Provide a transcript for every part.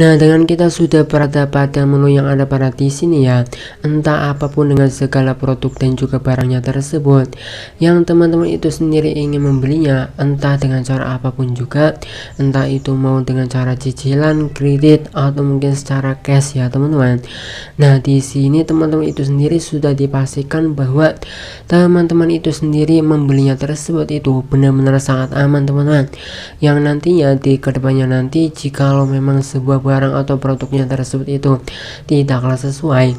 Nah, dengan kita sudah berada pada menu yang ada pada di sini ya, entah apapun dengan segala produk dan juga barangnya tersebut yang teman-teman itu sendiri ingin membelinya, entah dengan cara apapun juga, entah itu mau dengan cara cicilan, kredit, atau mungkin secara cash ya teman-teman. Nah, di sini teman-teman itu sendiri sudah dipastikan bahwa teman-teman itu sendiri membelinya tersebut itu benar-benar sangat aman teman-teman, yang nantinya di kedepannya nanti jikalau memang sebuah barang atau produknya tersebut itu tidaklah sesuai,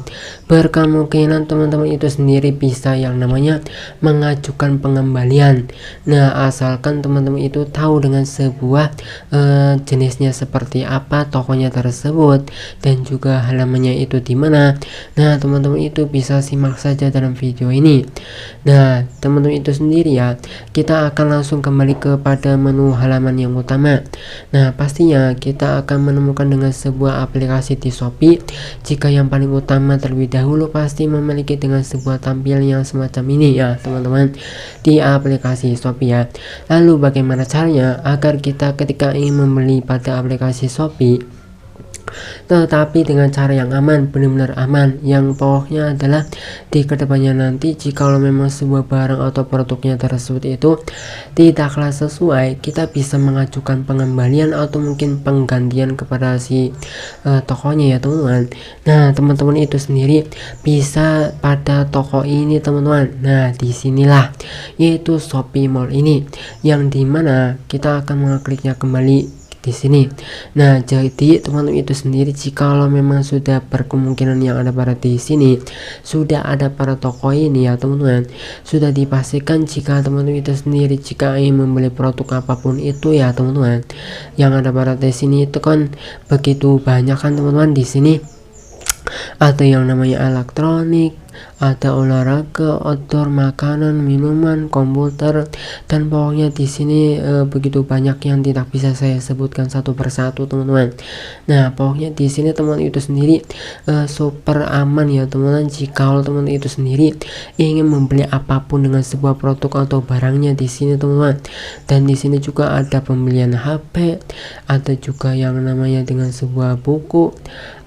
berkemungkinan teman-teman itu sendiri bisa yang namanya mengajukan pengembalian. Nah, asalkan teman-teman itu tahu dengan sebuah jenisnya seperti apa, tokonya tersebut, dan juga halamannya itu di mana. Nah, teman-teman itu bisa simak saja dalam video ini. Nah, teman-teman itu sendiri ya, kita akan langsung kembali kepada menu halaman yang utama. Nah, pastinya kita akan menemukan dengan sebuah aplikasi di Shopee. Jika yang paling utama terlebih dahulu pasti memiliki dengan sebuah tampilan yang semacam ini ya teman-teman, di aplikasi Shopee ya. Lalu bagaimana caranya agar kita ketika ingin membeli pada aplikasi Shopee tetapi dengan cara yang aman, benar-benar aman, yang pokoknya adalah di kedepannya nanti jikalau memang sebuah barang atau produknya tersebut itu tidaklah sesuai, kita bisa mengajukan pengembalian atau mungkin penggantian kepada si tokonya ya teman-teman. Nah, teman-teman itu sendiri bisa pada toko ini teman-teman. Nah, disinilah yaitu Shopee Mall ini, yang dimana kita akan mengkliknya kembali di sini. Nah, jadi teman-teman itu sendiri jikalau memang sudah berkemungkinan yang ada pada di sini sudah ada pada toko ini ya teman-teman, sudah dipastikan jika teman-teman itu sendiri jika ingin membeli produk apapun itu ya teman-teman, yang ada pada di sini itu kan begitu banyak kan teman-teman. Di sini ada yang namanya elektronik, ada olahraga, outdoor, makanan, minuman, komputer, dan pokoknya di sini begitu banyak yang tidak bisa saya sebutkan satu persatu teman-teman. Nah, pokoknya di sini teman itu sendiri super aman ya teman-teman. Jika teman itu sendiri ingin membeli apapun dengan sebuah produk atau barangnya di sini teman-teman, dan di sini juga ada pembelian HP, ada juga yang namanya dengan sebuah buku,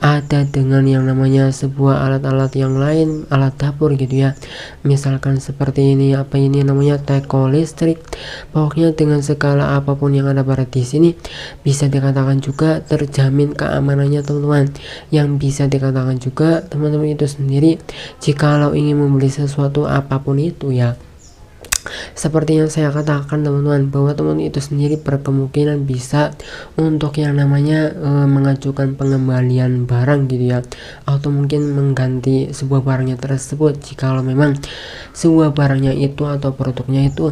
ada dengan yang namanya sebuah alat-alat yang lain, alat dapur gitu ya, misalkan seperti ini, apa ini namanya, teko listrik. Pokoknya dengan segala apapun yang ada pada di sini bisa dikatakan juga terjamin keamanannya teman-teman, yang bisa dikatakan juga teman-teman itu sendiri jikalau ingin membeli sesuatu apapun itu ya, seperti yang saya katakan teman-teman, bahwa teman itu sendiri berkemungkinan bisa untuk yang namanya mengajukan pengembalian barang gitu ya, atau mungkin mengganti sebuah barangnya tersebut jikalau memang sebuah barangnya itu atau produknya itu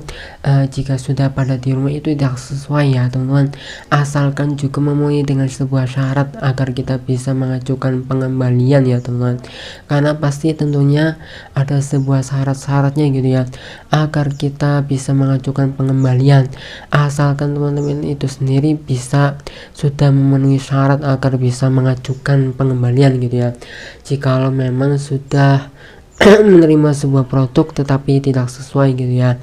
jika sudah pada di rumah itu tidak sesuai ya teman-teman, asalkan juga memenuhi dengan sebuah syarat agar kita bisa mengajukan pengembalian ya teman-teman, karena pasti tentunya ada sebuah syarat-syaratnya gitu ya agar kita bisa mengajukan pengembalian, asalkan teman-teman itu sendiri bisa sudah memenuhi syarat agar bisa mengajukan pengembalian gitu ya, jikalau memang sudah menerima sebuah produk tetapi tidak sesuai gitu ya,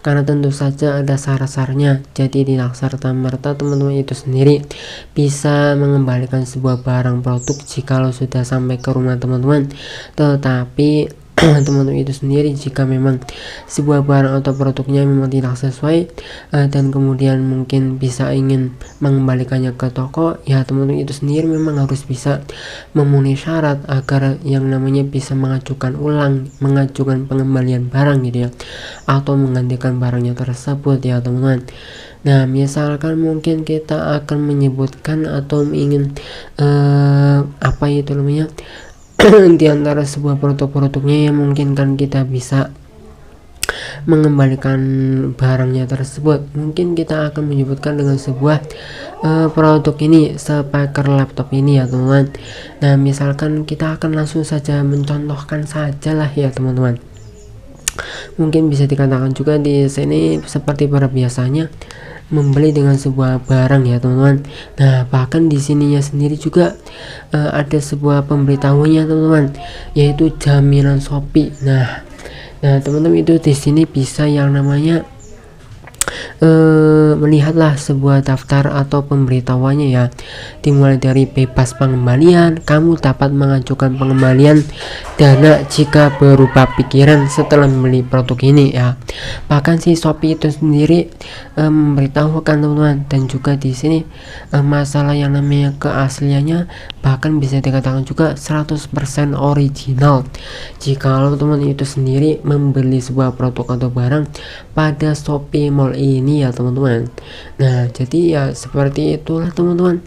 karena tentu saja ada syarat-syaratnya. Jadi tidak serta-merta teman-teman itu sendiri bisa mengembalikan sebuah barang produk jikalau sudah sampai ke rumah teman-teman, tetapi teman-teman itu sendiri jika memang sebuah barang atau produknya memang tidak sesuai dan kemudian mungkin bisa ingin mengembalikannya ke toko ya, teman-teman itu sendiri memang harus bisa memenuhi syarat agar yang namanya bisa mengajukan pengembalian barang gitu ya, atau menggantikan barangnya tersebut ya teman-teman. Nah, misalkan mungkin kita akan menyebutkan atau ingin apa itu namanya di antara sebuah produk-produknya yang mungkin kan kita bisa mengembalikan barangnya tersebut, mungkin kita akan menyebutkan dengan sebuah produk ini, speaker laptop ini ya teman-teman. Nah, misalkan kita akan langsung saja mencontohkan saja lah ya teman-teman, mungkin bisa dikatakan juga di sini seperti pada biasanya membeli dengan sebuah barang ya teman-teman. Nah, bahkan di sininya sendiri juga ada sebuah pemberitahuannya teman-teman, yaitu jaminan Shopee. Nah teman-teman itu di sini bisa yang namanya melihatlah sebuah daftar atau pemberitahuannya ya, dimulai dari bebas pengembalian. Kamu dapat mengajukan pengembalian dana jika berubah pikiran setelah membeli produk ini ya. Bahkan si Shopee itu sendiri memberitahukan teman-teman, dan juga di sini masalah yang namanya keasliannya bahkan bisa dikatakan juga 100% original jika teman itu sendiri membeli sebuah produk atau barang pada Shopee Mall ini ya teman-teman. Nah jadi ya seperti itulah teman-teman,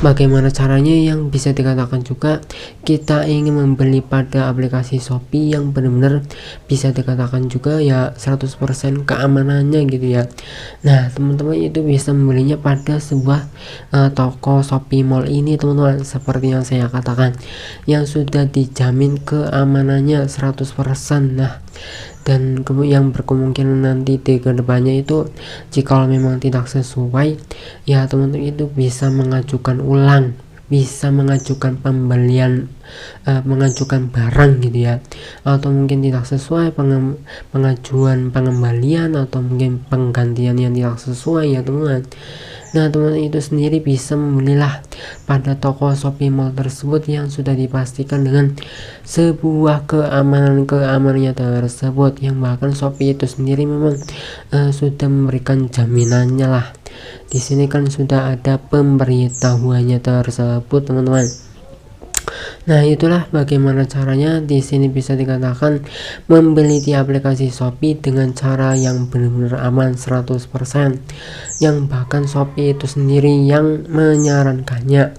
bagaimana caranya yang bisa dikatakan juga kita ingin membeli pada aplikasi Shopee yang benar-benar bisa dikatakan juga ya 100% keamanannya gitu ya. Nah teman-teman itu bisa membelinya pada sebuah toko Shopee Mall ini teman-teman, seperti yang saya katakan, yang sudah dijamin keamanannya 100%. Nah dan yang berkemungkinan nanti di kedepannya itu jika memang tidak sesuai ya teman-teman itu bisa mengajukan ulang, bisa mengajukan pembelian, mengajukan barang gitu ya, atau mungkin tidak sesuai pengajuan pengembalian atau mungkin penggantian yang tidak sesuai ya teman-teman. Nah teman-teman itu sendiri bisa membelilah pada toko Shopee Mall tersebut yang sudah dipastikan dengan sebuah keamanannya tersebut, yang bahkan Shopee itu sendiri memang sudah memberikan jaminannya lah. Di sini kan sudah ada pemberitahuannya tersebut teman-teman. Nah itulah bagaimana caranya di sini bisa dikatakan membeli di aplikasi Shopee dengan cara yang benar-benar aman 100%, yang bahkan Shopee itu sendiri yang menyarankannya